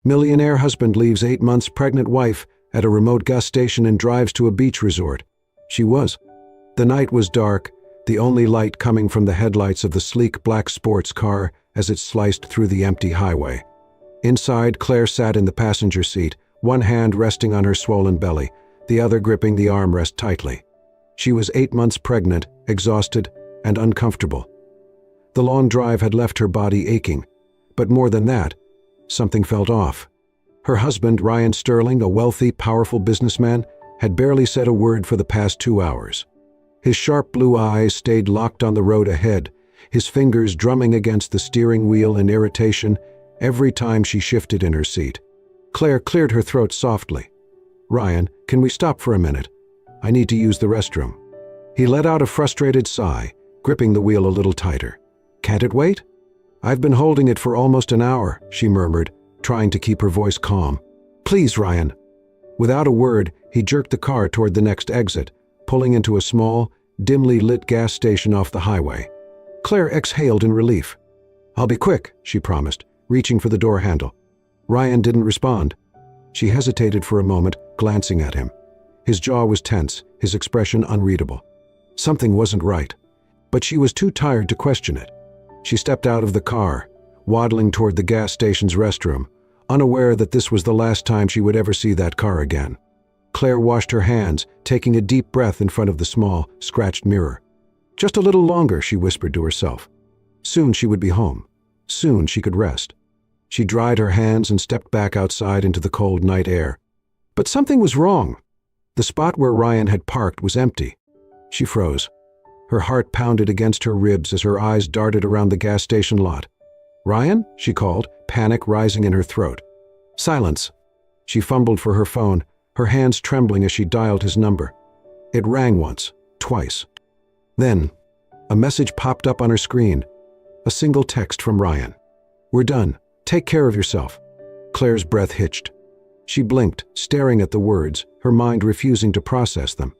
Millionaire husband leaves 8 months pregnant wife at a remote gas station and drives to a beach resort. She was. The night was dark, the only light coming from the headlights of the sleek black sports car as it sliced through the empty highway. Inside, Claire sat in the passenger seat, one hand resting on her swollen belly, the other gripping the armrest tightly. She was 8 months pregnant, exhausted, and uncomfortable. The long drive had left her body aching, but more than that, something felt off. Her husband, Ryan Sterling, a wealthy, powerful businessman, had barely said a word for the past 2 hours. His sharp blue eyes stayed locked on the road ahead, his fingers drumming against the steering wheel in irritation every time she shifted in her seat. Claire cleared her throat softly. "Ryan, can we stop for a minute? I need to use the restroom." He let out a frustrated sigh, gripping the wheel a little tighter. "Can't it wait?" "I've been holding it for almost an hour," she murmured, trying to keep her voice calm. "Please, Ryan." Without a word, he jerked the car toward the next exit, pulling into a small, dimly lit gas station off the highway. Claire exhaled in relief. "I'll be quick," she promised, reaching for the door handle. Ryan didn't respond. She hesitated for a moment, glancing at him. His jaw was tense, his expression unreadable. Something wasn't right, but she was too tired to question it. She stepped out of the car, waddling toward the gas station's restroom, unaware that this was the last time she would ever see that car again. Claire washed her hands, taking a deep breath in front of the small, scratched mirror. Just a little longer, she whispered to herself. Soon she would be home. Soon she could rest. She dried her hands and stepped back outside into the cold night air. But something was wrong. The spot where Ryan had parked was empty. She froze. Her heart pounded against her ribs as her eyes darted around the gas station lot. "Ryan?" she called, panic rising in her throat. Silence. She fumbled for her phone, her hands trembling as she dialed his number. It rang once, twice. Then, a message popped up on her screen. A single text from Ryan. "We're done. Take care of yourself." Claire's breath hitched. She blinked, staring at the words, her mind refusing to process them.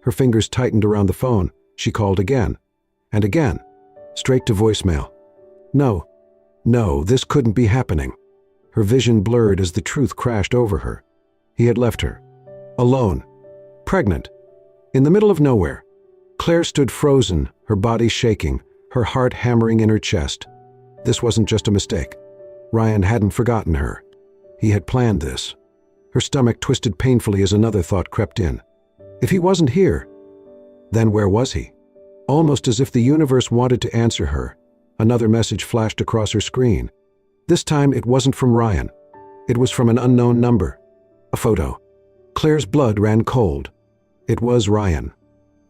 Her fingers tightened around the phone. She called again. And again. Straight to voicemail. No, this couldn't be happening. Her vision blurred as the truth crashed over her. He had left her. Alone. Pregnant. In the middle of nowhere. Claire stood frozen, her body shaking, her heart hammering in her chest. This wasn't just a mistake. Ryan hadn't forgotten her. He had planned this. Her stomach twisted painfully as another thought crept in. If he wasn't here, then where was he? Almost as if the universe wanted to answer her, another message flashed across her screen. This time it wasn't from Ryan. It was from an unknown number. A photo. Claire's blood ran cold. It was Ryan.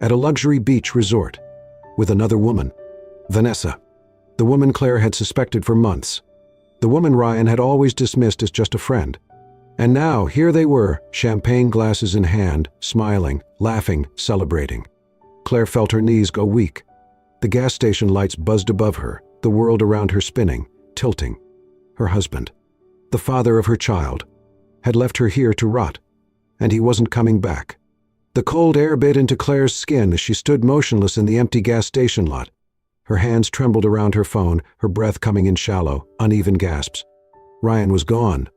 At a luxury beach resort. With another woman. Vanessa. The woman Claire had suspected for months. The woman Ryan had always dismissed as just a friend. And now, here they were, champagne glasses in hand, smiling, laughing, celebrating. Claire felt her knees go weak. The gas station lights buzzed above her, the world around her spinning, tilting. Her husband, the father of her child, had left her here to rot, and he wasn't coming back. The cold air bit into Claire's skin as she stood motionless in the empty gas station lot. Her hands trembled around her phone, her breath coming in shallow, uneven gasps. Ryan was gone.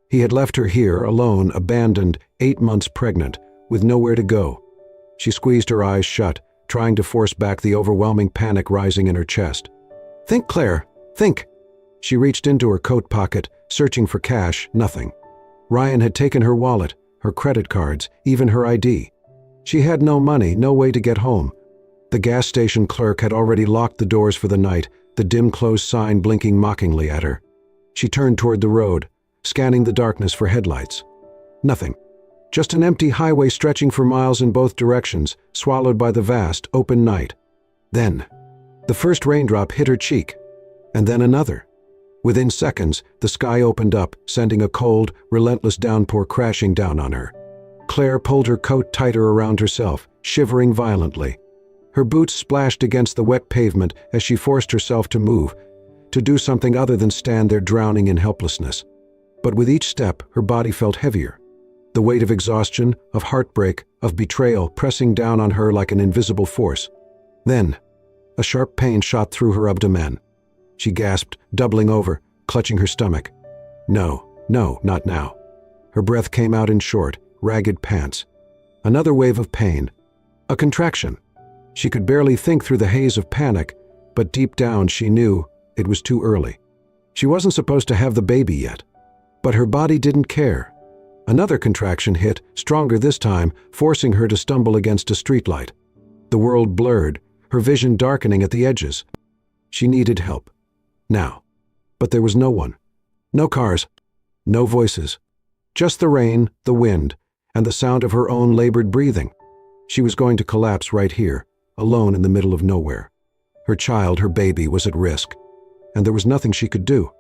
He had left her here, alone, abandoned, 8 months pregnant, with nowhere to go. She squeezed her eyes shut, trying to force back the overwhelming panic rising in her chest. "Think, Claire, think!" She reached into her coat pocket, searching for cash, nothing. Ryan had taken her wallet, her credit cards, even her ID. She had no money, no way to get home. The gas station clerk had already locked the doors for the night, the dim closed sign blinking mockingly at her. She turned toward the road, scanning the darkness for headlights. Nothing. Just an empty highway stretching for miles in both directions, swallowed by the vast, open night. Then, the first raindrop hit her cheek, and then another. Within seconds, the sky opened up, sending a cold, relentless downpour crashing down on her. Claire pulled her coat tighter around herself, shivering violently. Her boots splashed against the wet pavement as she forced herself to move, to do something other than stand there drowning in helplessness. But with each step, her body felt heavier. The weight of exhaustion, of heartbreak, of betrayal pressing down on her like an invisible force. Then, a sharp pain shot through her abdomen. She gasped, doubling over, clutching her stomach. No, No, not now. Her breath came out in short, ragged pants. Another wave of pain. A contraction. She could barely think through the haze of panic, but deep down she knew it was too early. She wasn't supposed to have the baby yet. But her body didn't care. Another contraction hit, stronger this time, forcing her to stumble against a streetlight. The world blurred, her vision darkening at the edges. She needed help. Now. But there was no one. No cars. No voices. Just the rain, the wind, and the sound of her own labored breathing. She was going to collapse right here, alone in the middle of nowhere. Her child, her baby, was at risk. And there was nothing she could do.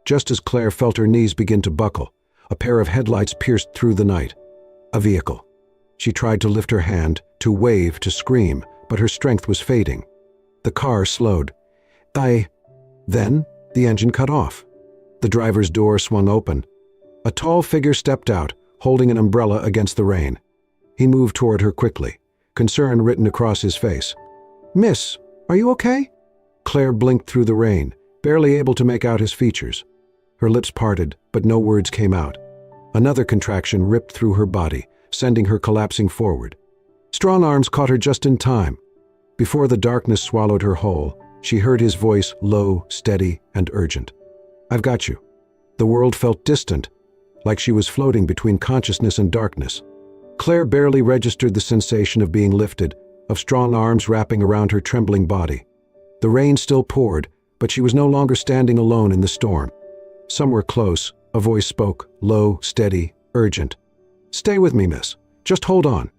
Just as Claire felt her knees begin to buckle, a pair of headlights pierced through the night. A vehicle. She tried to lift her hand, to wave, to scream, but her strength was fading. The car slowed. Then, the engine cut off. The driver's door swung open. A tall figure stepped out, holding an umbrella against the rain. He moved toward her quickly, concern written across his face. "Miss, are you okay?" Claire blinked through the rain, barely able to make out his features. Her lips parted, but no words came out. Another contraction ripped through her body, sending her collapsing forward. Strong arms caught her just in time. Before the darkness swallowed her whole, she heard his voice, low, steady, and urgent. "I've got you." The world felt distant, like she was floating between consciousness and darkness. Claire barely registered the sensation of being lifted, of strong arms wrapping around her trembling body. The rain still poured, but she was no longer standing alone in the storm. Somewhere close, a voice spoke, low, steady, urgent. "Stay with me, miss. Just hold on."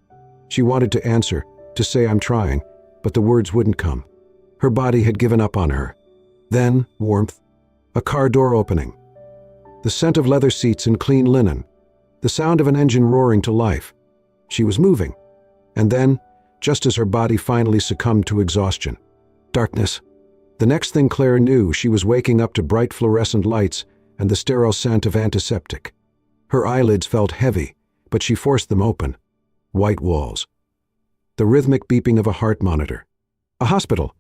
She wanted to answer, to say "I'm trying," but the words wouldn't come. Her body had given up on her. Then, warmth. A car door opening. The scent of leather seats and clean linen. The sound of an engine roaring to life. She was moving. And then, just as her body finally succumbed to exhaustion. Darkness. The next thing Claire knew, she was waking up to bright fluorescent lights and the sterile scent of antiseptic. Her eyelids felt heavy, but she forced them open. White walls. The rhythmic beeping of a heart monitor. A hospital.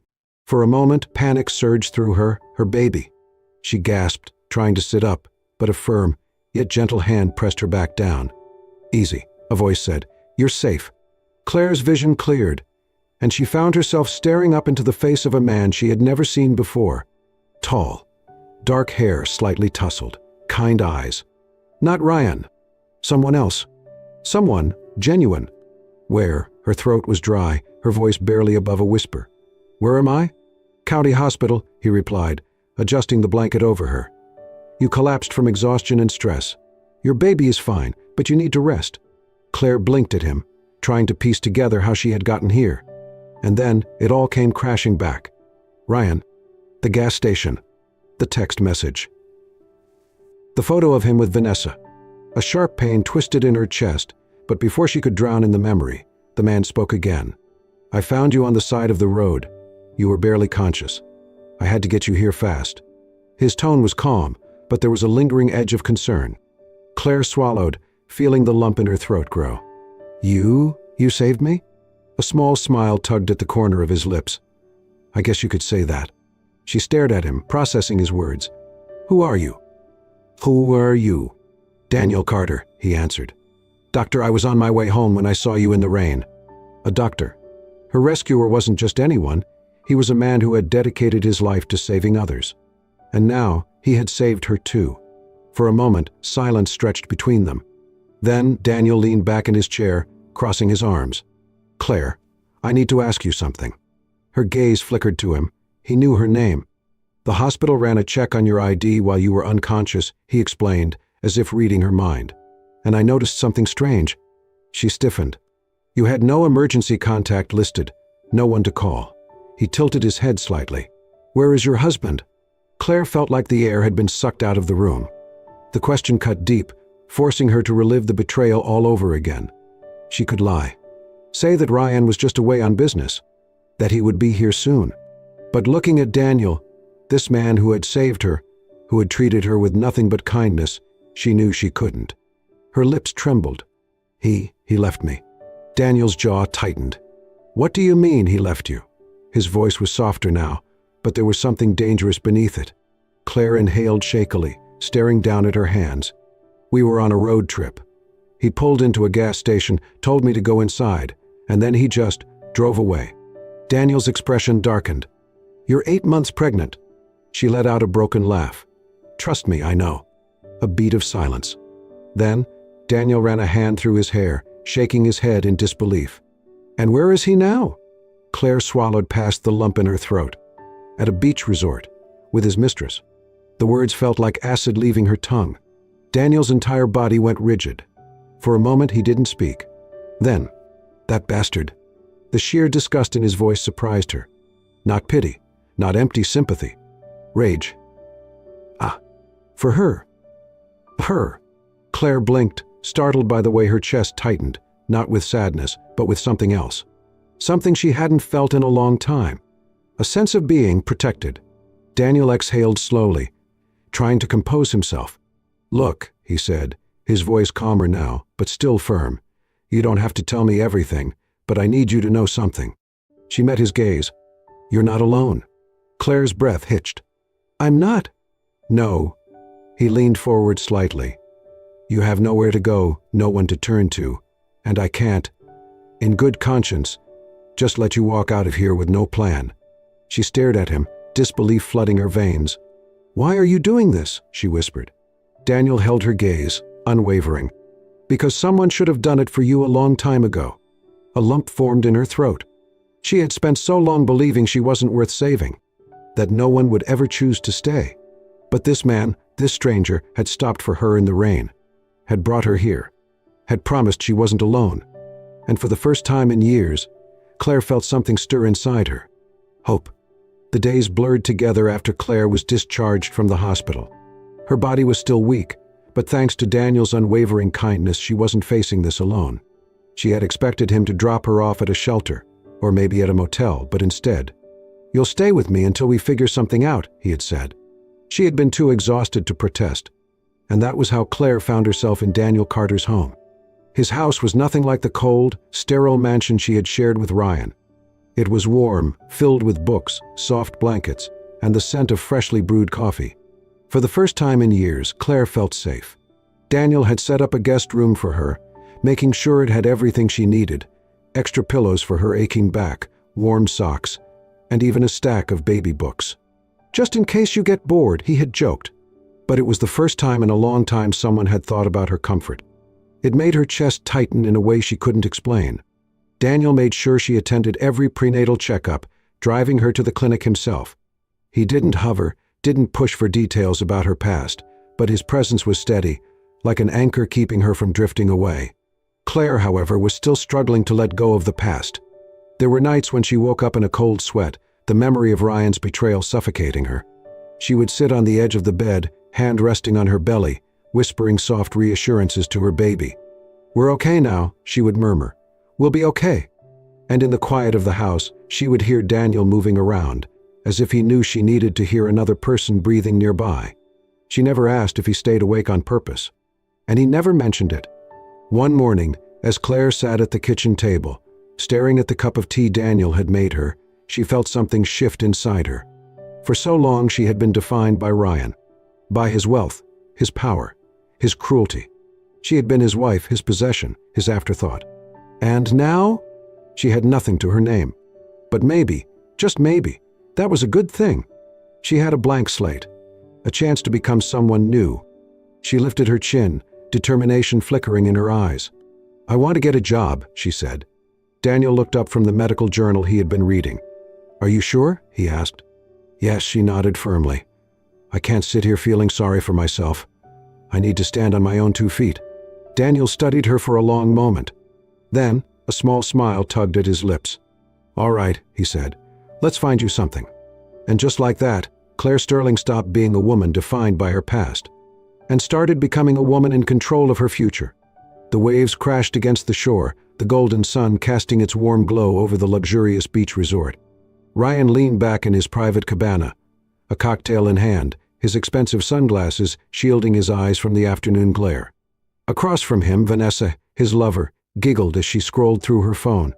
For a moment, panic surged through her, her baby. She gasped, trying to sit up, but a firm, yet gentle hand pressed her back down. "Easy," a voice said. "You're safe." Claire's vision cleared, and she found herself staring up into the face of a man she had never seen before. Tall. Dark hair slightly tousled. Kind eyes. Not Ryan. Someone else. Someone genuine. Where? Her throat was dry, her voice barely above a whisper. "Where am I?" "County Hospital," he replied, adjusting the blanket over her. "You collapsed from exhaustion and stress. Your baby is fine, but you need to rest." Claire blinked at him, trying to piece together how she had gotten here. And then it all came crashing back. Ryan. The gas station. The text message. The photo of him with Vanessa. A sharp pain twisted in her chest, but before she could drown in the memory, the man spoke again. "I found you on the side of the road. You were barely conscious. I had to get you here fast." His tone was calm, but there was a lingering edge of concern. Claire swallowed, feeling the lump in her throat grow. You saved me?" A small smile tugged at the corner of his lips. "I guess you could say that." She stared at him, processing his words. "Who are you?" "Who are you?" "Daniel Carter," he answered. "Doctor, I was on my way home when I saw you in the rain." A doctor. Her rescuer wasn't just anyone. He was a man who had dedicated his life to saving others. And now, he had saved her too. For a moment, silence stretched between them. Then, Daniel leaned back in his chair, crossing his arms. "Claire, I need to ask you something." Her gaze flickered to him. He knew her name. "The hospital ran a check on your ID while you were unconscious," he explained, as if reading her mind. "And I noticed something strange." She stiffened. "You had no emergency contact listed, no one to call." He tilted his head slightly. "Where is your husband?" Claire felt like the air had been sucked out of the room. The question cut deep, forcing her to relive the betrayal all over again. She could lie. Say that Ryan was just away on business, that he would be here soon. But looking at Daniel, this man who had saved her, who had treated her with nothing but kindness, she knew she couldn't. Her lips trembled. He left me." Daniel's jaw tightened. "What do you mean he left you?" His voice was softer now, but there was something dangerous beneath it. Claire inhaled shakily, staring down at her hands. We were on a road trip. He pulled into a gas station, told me to go inside, and then he just drove away. Daniel's expression darkened. You're 8 months pregnant. She let out a broken laugh. Trust me, I know. A beat of silence. Then, Daniel ran a hand through his hair, shaking his head in disbelief. And where is he now? Claire swallowed past the lump in her throat. At a beach resort, with his mistress. The words felt like acid leaving her tongue. Daniel's entire body went rigid. For a moment he didn't speak. Then, that bastard. The sheer disgust in his voice surprised her. Not pity, not empty sympathy. Rage. Ah, for her. Her. Claire blinked, startled by the way her chest tightened, not with sadness, but with something else. Something she hadn't felt in a long time. A sense of being protected. Daniel exhaled slowly, trying to compose himself. Look, he said, his voice calmer now, but still firm. You don't have to tell me everything, but I need you to know something. She met his gaze. You're not alone. Claire's breath hitched. I'm not. No. He leaned forward slightly. You have nowhere to go, no one to turn to, and I can't, in good conscience, just let you walk out of here with no plan. She stared at him, disbelief flooding her veins. Why are you doing this? She whispered. Daniel held her gaze, unwavering. Because someone should have done it for you a long time ago. A lump formed in her throat. She had spent so long believing she wasn't worth saving, that no one would ever choose to stay. But this man, this stranger, had stopped for her in the rain, had brought her here, had promised she wasn't alone. And for the first time in years, Claire felt something stir inside her. Hope. The days blurred together after Claire was discharged from the hospital. Her body was still weak, but thanks to Daniel's unwavering kindness, she wasn't facing this alone. She had expected him to drop her off at a shelter, or maybe at a motel, but instead, "You'll stay with me until we figure something out," he had said. She had been too exhausted to protest, and that was how Claire found herself in Daniel Carter's home. His house was nothing like the cold, sterile mansion she had shared with Ryan. It was warm, filled with books, soft blankets, and the scent of freshly brewed coffee. For the first time in years, Claire felt safe. Daniel had set up a guest room for her, making sure it had everything she needed, extra pillows for her aching back, warm socks, and even a stack of baby books. Just in case you get bored, he had joked. But it was the first time in a long time someone had thought about her comfort. It made her chest tighten in a way she couldn't explain. Daniel made sure she attended every prenatal checkup, driving her to the clinic himself. He didn't hover, didn't push for details about her past, but his presence was steady, like an anchor keeping her from drifting away. Claire, however, was still struggling to let go of the past. There were nights when she woke up in a cold sweat, the memory of Ryan's betrayal suffocating her. She would sit on the edge of the bed, hand resting on her belly, whispering soft reassurances to her baby. "We're okay now," she would murmur. "We'll be okay." And in the quiet of the house, she would hear Daniel moving around, as if he knew she needed to hear another person breathing nearby. She never asked if he stayed awake on purpose, and he never mentioned it. One morning, as Claire sat at the kitchen table, staring at the cup of tea Daniel had made her, she felt something shift inside her. For so long she had been defined by Ryan, by his wealth, his power, his cruelty. She had been his wife, his possession, his afterthought. And now, she had nothing to her name. But maybe, just maybe, that was a good thing. She had a blank slate, a chance to become someone new. She lifted her chin, determination flickering in her eyes. "I want to get a job," she said. Daniel looked up from the medical journal he had been reading. "Are you sure?" he asked. "Yes," she nodded firmly. "I can't sit here feeling sorry for myself. I need to stand on my own 2 feet." Daniel studied her for a long moment. Then, a small smile tugged at his lips. "All right," he said. "Let's find you something." And just like that, Claire Sterling stopped being a woman defined by her past, and started becoming a woman in control of her future. The waves crashed against the shore, the golden sun casting its warm glow over the luxurious beach resort. Ryan leaned back in his private cabana, a cocktail in hand, his expensive sunglasses shielding his eyes from the afternoon glare. Across from him, Vanessa, his lover, giggled as she scrolled through her phone.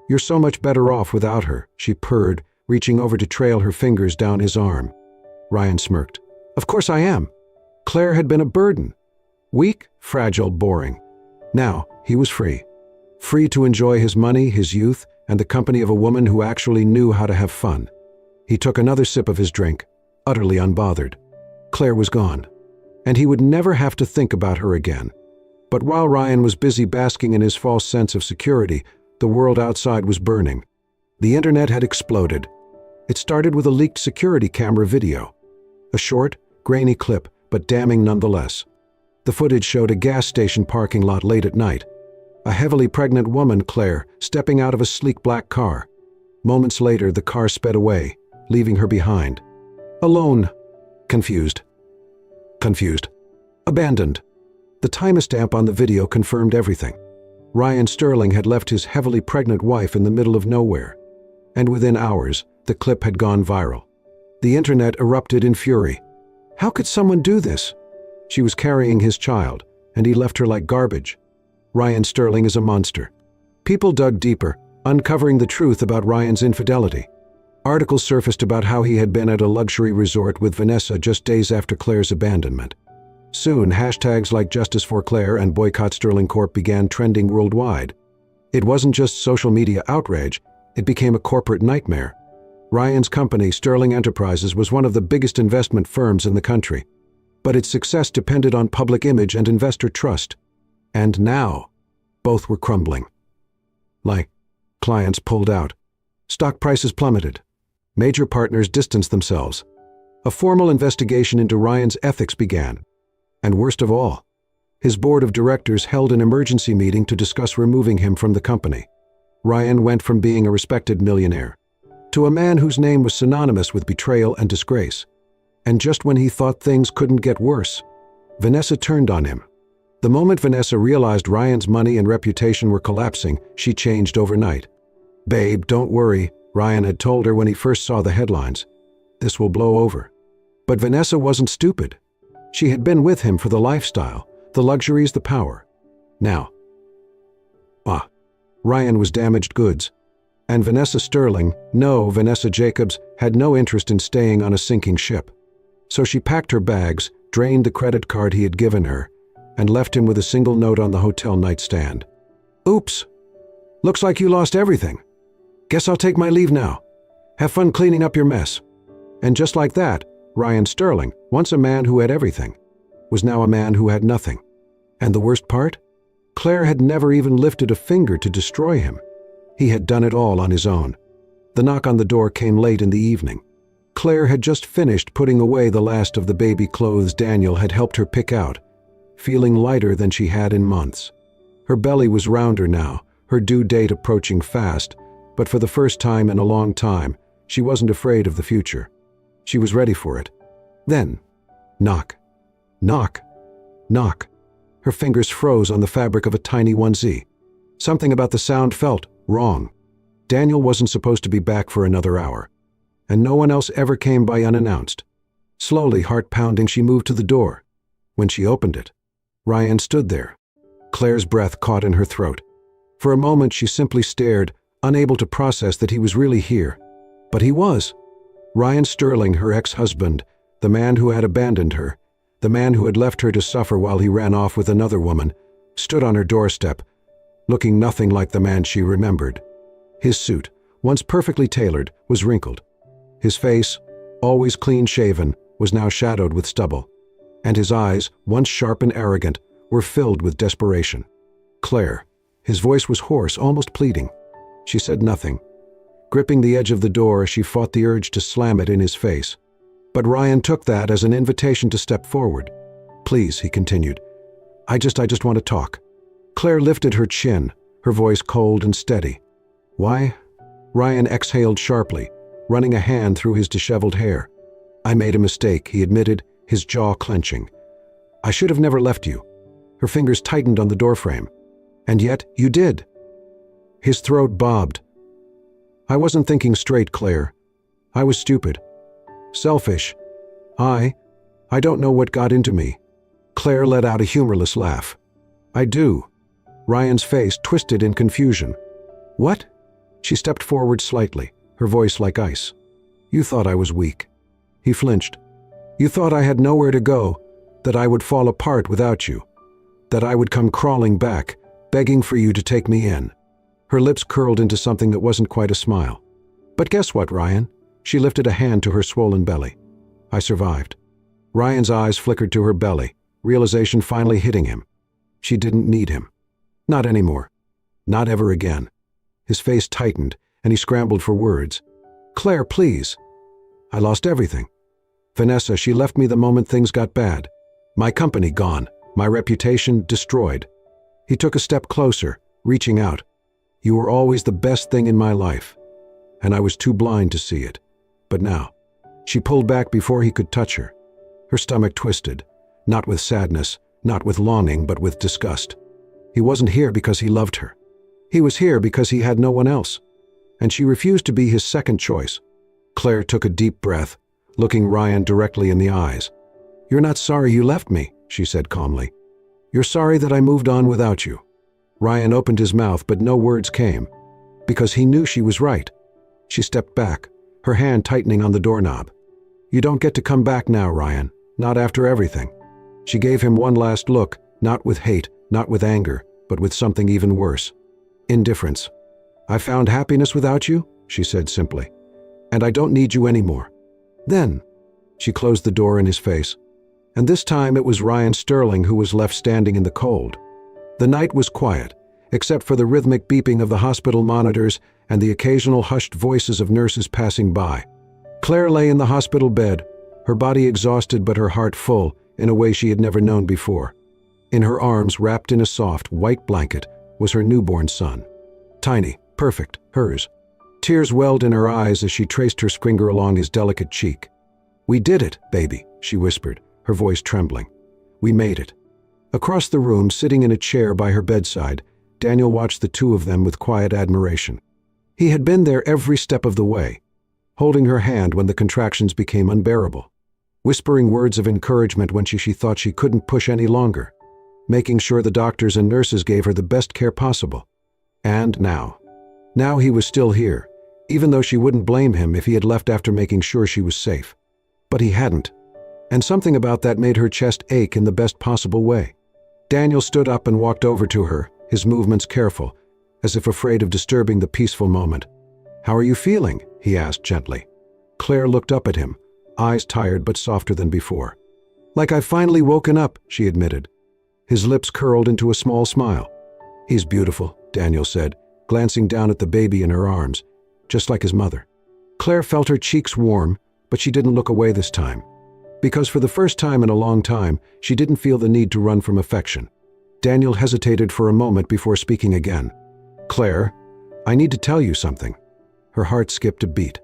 "You're so much better off without her," she purred, reaching over to trail her fingers down his arm. Ryan smirked. "Of course I am." Claire had been a burden. Weak, fragile, boring. Now, he was free. Free to enjoy his money, his youth, and the company of a woman who actually knew how to have fun. He took another sip of his drink, utterly unbothered. Claire was gone, and he would never have to think about her again. But while Ryan was busy basking in his false sense of security, the world outside was burning. The internet had exploded. It started with a leaked security camera video. A short, grainy clip, but damning nonetheless. The footage showed a gas station parking lot late at night. A heavily pregnant woman, Claire, stepping out of a sleek black car. Moments later, the car sped away, leaving her behind. Alone. Confused. Abandoned. The timestamp on the video confirmed everything. Ryan Sterling had left his heavily pregnant wife in the middle of nowhere. And within hours, the clip had gone viral. The internet erupted in fury. How could someone do this? She was carrying his child, and he left her like garbage. Ryan Sterling is a monster. People dug deeper, uncovering the truth about Ryan's infidelity. Articles surfaced about how he had been at a luxury resort with Vanessa just days after Claire's abandonment. Soon, hashtags like Justice for Claire and Boycott Sterling Corp began trending worldwide. It wasn't just social media outrage, it became a corporate nightmare. Ryan's company, Sterling Enterprises, was one of the biggest investment firms in the country. But its success depended on public image and investor trust. And now, both were crumbling. Clients pulled out. Stock prices plummeted. Major partners distanced themselves. A formal investigation into Ryan's ethics began. And worst of all, his board of directors held an emergency meeting to discuss removing him from the company. Ryan went from being a respected millionaire to a man whose name was synonymous with betrayal and disgrace. And just when he thought things couldn't get worse, Vanessa turned on him. The moment Vanessa realized Ryan's money and reputation were collapsing, she changed overnight. "Babe, don't worry," Ryan had told her when he first saw the headlines. "This will blow over." But Vanessa wasn't stupid. She had been with him for the lifestyle, the luxuries, the power. Now, Ryan was damaged goods. And Vanessa Jacobs, had no interest in staying on a sinking ship. So she packed her bags, drained the credit card he had given her, and left him with a single note on the hotel nightstand. "Oops. Looks like you lost everything. Guess I'll take my leave now. Have fun cleaning up your mess." And just like that, Ryan Sterling, once a man who had everything, was now a man who had nothing. And the worst part? Claire had never even lifted a finger to destroy him. He had done it all on his own. The knock on the door came late in the evening. Claire had just finished putting away the last of the baby clothes Daniel had helped her pick out, feeling lighter than she had in months. Her belly was rounder now, her due date approaching fast, but for the first time in a long time, she wasn't afraid of the future. She was ready for it. Then, knock. Knock. Knock. Her fingers froze on the fabric of a tiny onesie. Something about the sound felt wrong. Daniel wasn't supposed to be back for another hour. And no one else ever came by unannounced. Slowly, heart pounding, she moved to the door. When she opened it, Ryan stood there. Claire's breath caught in her throat. For a moment, she simply stared, unable to process that he was really here. But he was. Ryan Sterling, her ex-husband, the man who had abandoned her, the man who had left her to suffer while he ran off with another woman, stood on her doorstep, looking nothing like the man she remembered. His suit, once perfectly tailored, was wrinkled. His face, always clean-shaven, was now shadowed with stubble. And his eyes, once sharp and arrogant, were filled with desperation. "Claire." His voice was hoarse, almost pleading. She said nothing. Gripping the edge of the door, she fought the urge to slam it in his face. But Ryan took that as an invitation to step forward. "Please," he continued. I just want to talk." Claire lifted her chin, her voice cold and steady. "Why?" Ryan exhaled sharply, running a hand through his disheveled hair. "I made a mistake," he admitted, his jaw clenching. "I should have never left you." Her fingers tightened on the doorframe. "And yet, you did." His throat bobbed. "I wasn't thinking straight, Claire. I was stupid. Selfish. I don't know what got into me." Claire let out a humorless laugh. "I do." Ryan's face twisted in confusion. "What?" She stepped forward slightly, her voice like ice. "You thought I was weak." He flinched. "You thought I had nowhere to go, that I would fall apart without you. that I would come crawling back, begging for you to take me in." Her lips curled into something that wasn't quite a smile. "But guess what, Ryan?" She lifted a hand to her swollen belly. "I survived." Ryan's eyes flickered to her belly, realization finally hitting him. She didn't need him. Not anymore. Not ever again. His face tightened, and he scrambled for words. "Claire, please." "I lost everything. Vanessa, she left me the moment things got bad. My company gone, my reputation destroyed." He took a step closer, reaching out. "You were always the best thing in my life, and I was too blind to see it. But now." She pulled back before he could touch her. Her stomach twisted, not with sadness, not with longing, but with disgust. He wasn't here because he loved her. He was here because he had no one else, and she refused to be his second choice. Claire took a deep breath, looking Ryan directly in the eyes. "You're not sorry you left me," she said calmly. "You're sorry that I moved on without you." Ryan opened his mouth, but no words came, because he knew she was right. She stepped back, her hand tightening on the doorknob. "You don't get to come back now, Ryan, not after everything." She gave him one last look, not with hate, not with anger, but with something even worse. Indifference. "I found happiness without you," she said simply, "and I don't need you anymore." Then, she closed the door in his face. And this time it was Ryan Sterling who was left standing in the cold. The night was quiet, except for the rhythmic beeping of the hospital monitors and the occasional hushed voices of nurses passing by. Claire lay in the hospital bed, her body exhausted but her heart full in a way she had never known before. In her arms, wrapped in a soft, white blanket, was her newborn son. Tiny, perfect, hers. Tears welled in her eyes as she traced her finger along his delicate cheek. "We did it, baby," she whispered, her voice trembling. "We made it." Across the room, sitting in a chair by her bedside, Daniel watched the two of them with quiet admiration. He had been there every step of the way, holding her hand when the contractions became unbearable, whispering words of encouragement when she thought she couldn't push any longer, making sure the doctors and nurses gave her the best care possible. And now he was still here, even though she wouldn't blame him if he had left after making sure she was safe. But he hadn't, and something about that made her chest ache in the best possible way. Daniel stood up and walked over to her, his movements careful, as if afraid of disturbing the peaceful moment. "How are you feeling?" he asked gently. Claire looked up at him, eyes tired but softer than before. "Like I've finally woken up," she admitted. His lips curled into a small smile. "He's beautiful," Daniel said, glancing down at the baby in her arms, just like his mother. Claire felt her cheeks warm, but she didn't look away this time. Because for the first time in a long time, she didn't feel the need to run from affection. Daniel hesitated for a moment before speaking again. "Claire, I need to tell you something." Her heart skipped a beat.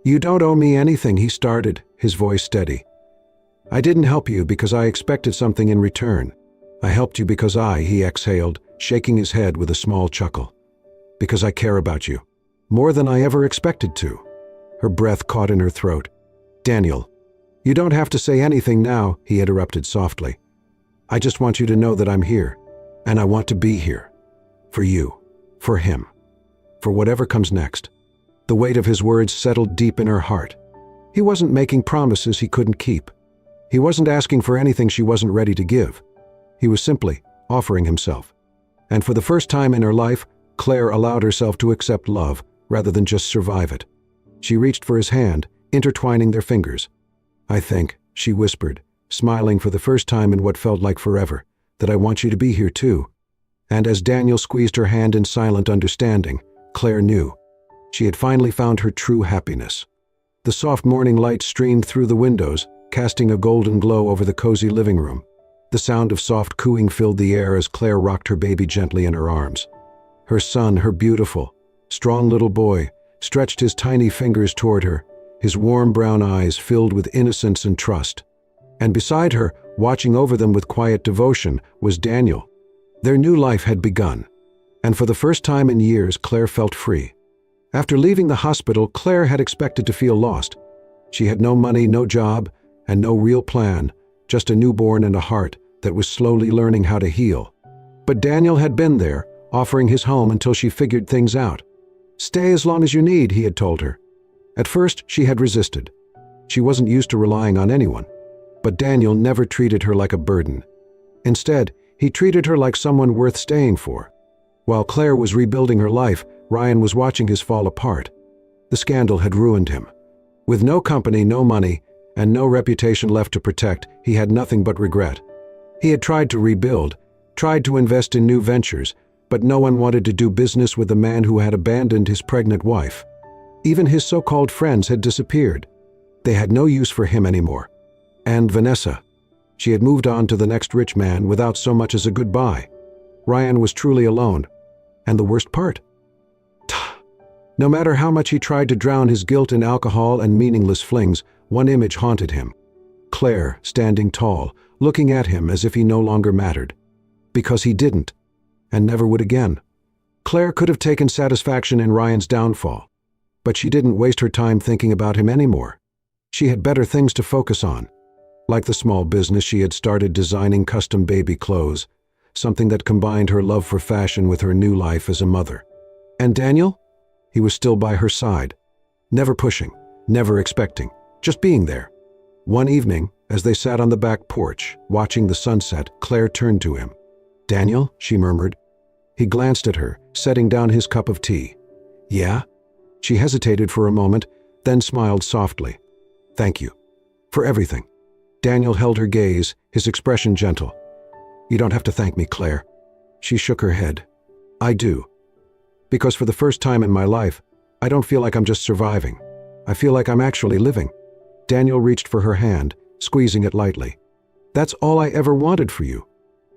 "You don't owe me anything," he started, his voice steady. "I didn't help you because I expected something in return. I helped you because he exhaled, shaking his head with a small chuckle. "Because I care about you. More than I ever expected to." Her breath caught in her throat. "Daniel, you don't have to say anything now," he interrupted softly. "I just want you to know that I'm here, and I want to be here. For you, for him, for whatever comes next." The weight of his words settled deep in her heart. He wasn't making promises he couldn't keep. He wasn't asking for anything she wasn't ready to give. He was simply offering himself. And for the first time in her life, Claire allowed herself to accept love rather than just survive it. She reached for his hand, intertwining their fingers. "I think," she whispered, smiling for the first time in what felt like forever, "that I want you to be here too." And as Daniel squeezed her hand in silent understanding, Claire knew. She had finally found her true happiness. The soft morning light streamed through the windows, casting a golden glow over the cozy living room. The sound of soft cooing filled the air as Claire rocked her baby gently in her arms. Her son, her beautiful, strong little boy, stretched his tiny fingers toward her, his warm brown eyes filled with innocence and trust. And beside her, watching over them with quiet devotion, was Daniel. Their new life had begun, and for the first time in years, Claire felt free. After leaving the hospital, Claire had expected to feel lost. She had no money, no job, and no real plan, just a newborn and a heart that was slowly learning how to heal. But Daniel had been there, offering his home until she figured things out. "Stay as long as you need," he had told her. At first, she had resisted. She wasn't used to relying on anyone. But Daniel never treated her like a burden. Instead, He treated her like someone worth staying for. While Claire was rebuilding her life, Ryan was watching his fall apart. The scandal had ruined him. With no company, no money, and no reputation left to protect, he had nothing but regret. He had tried to rebuild, tried to invest in new ventures, but no one wanted to do business with the man who had abandoned his pregnant wife. Even his so-called friends had disappeared. They had no use for him anymore. And Vanessa. She had moved on to the next rich man without so much as a goodbye. Ryan was truly alone. And the worst part? No matter how much he tried to drown his guilt in alcohol and meaningless flings, one image haunted him. Claire, standing tall, looking at him as if he no longer mattered. Because he didn't, and never would again. Claire could have taken satisfaction in Ryan's downfall, but she didn't waste her time thinking about him anymore. She had better things to focus on. Like the small business she had started designing custom baby clothes, something that combined her love for fashion with her new life as a mother. And Daniel? He was still by her side. Never pushing, never expecting, just being there. One evening, as they sat on the back porch, watching the sunset, Claire turned to him. "Daniel?" she murmured. He glanced at her, setting down his cup of tea. "Yeah?" She hesitated for a moment, then smiled softly. "Thank you. For everything." Daniel held her gaze, his expression gentle. "You don't have to thank me, Claire." She shook her head. "I do. Because for the first time in my life, I don't feel like I'm just surviving. I feel like I'm actually living." Daniel reached for her hand, squeezing it lightly. "That's all I ever wanted for you."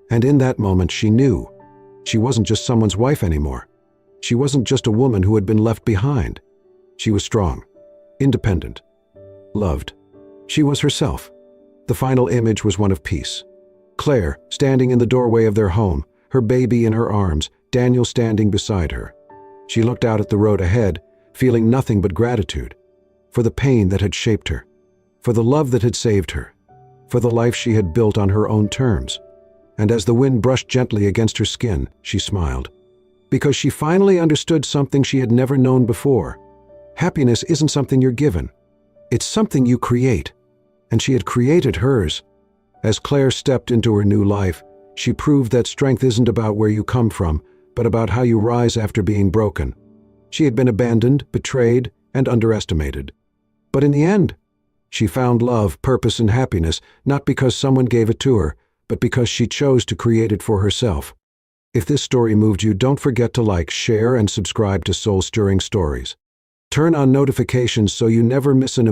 And in that moment she knew. She wasn't just someone's wife anymore. She wasn't just a woman who had been left behind. She was strong, independent, loved. She was herself. The final image was one of peace. Claire, standing in the doorway of their home, her baby in her arms, Daniel standing beside her. She looked out at the road ahead, feeling nothing but gratitude. For the pain that had shaped her. For the love that had saved her. For the life she had built on her own terms. And as the wind brushed gently against her skin, she smiled. Because she finally understood something she had never known before. Happiness isn't something you're given. It's something you create. And she had created hers. As Claire stepped into her new life, she proved that strength isn't about where you come from, but about how you rise after being broken. She had been abandoned, betrayed, and underestimated. But in the end, she found love, purpose, and happiness, not because someone gave it to her, but because she chose to create it for herself. If this story moved you, don't forget to like, share, and subscribe to Soul-Stirring Stories. Turn on notifications so you never miss an